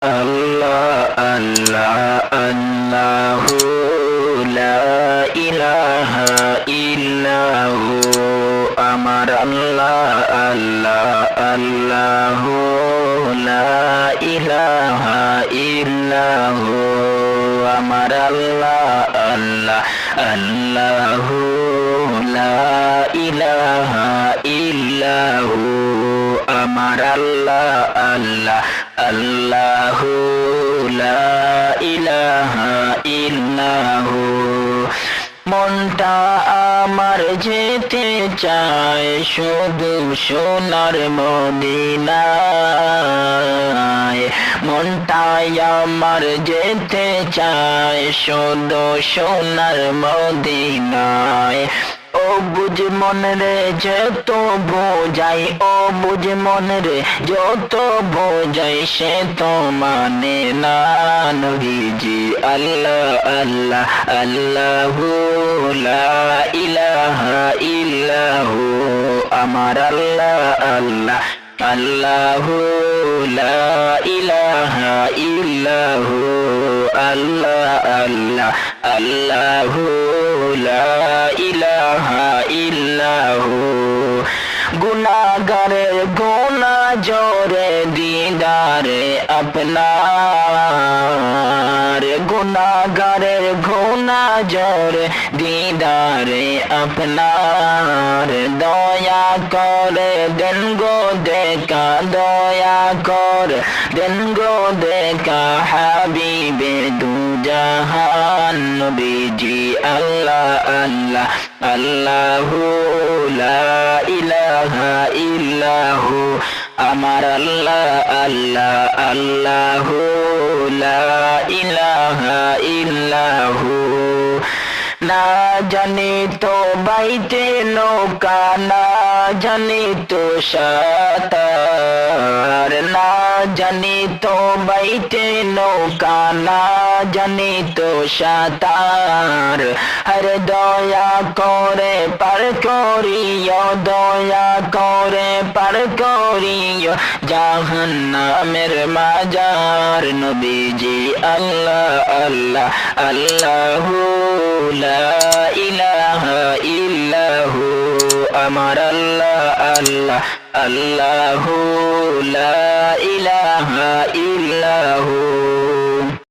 Allah Allah Allahu la ilaha illahu আমার আল্লাহ আল্লাহ আল্লাহু লা ইলাহা ইল্লাহু আমার আল্লাহ আল্লাহ আল্লাহু লা ইলাহা ইল্লাহু আমার আল্লাহ আল্লাহ আল্লাহু লা ইলাহা ইল্লাহু মনটা আমার যেতে চায় শুধু সোনার মদিনায় মনটাই আমার যেতে চায় শুধু সোনার মদিনায় ও বুঝ মন রে যত বোঝাই ও বুঝ মন রে যত বোঝাই সে তো মানে না নবীজি আল্লাহ আল্লাহ আল্লাহু লা ইলাহা ইল্লাহু আমার আল্লাহ আল্লাহ আল্লাহু লা ইলাহা ইল্লাহু আল্লাহ আল্লাহ আল্লাহু লা ইলাহা ইল্লাহু গুনাহগারের গুনাহ জোরে দিদারে আপনার গুনাহগারের গুনাহ জোরে দিদারে আপনার দয়া করে দেন গো দেখা দয়া করে দেন গো দেখা হাবিবে দু জাহান নবীজি আল্লাহ আল্লাহ আল্লাহু লা ইলাহা ইল্লাহু আমার আল্লাহ আল্লাহ আল্লাহু লা ইলাহা ইল্লাহু না জানি তো বাইতে নৌকা না জানি তো সাঁতার না জানি তো বাইতে নৌকা না জানি তো সাঁতার হর দয়া করে পার করিও দয়া করে পার করিও জাহান্নামের মাজার নবীজি আল্লাহ আল্লাহ আল্লাহু লা ইলাহা ইল্লাহু আমার আল্লাহ আল্লাহ আল্লাহু লা ইলাহা ইল্লাহু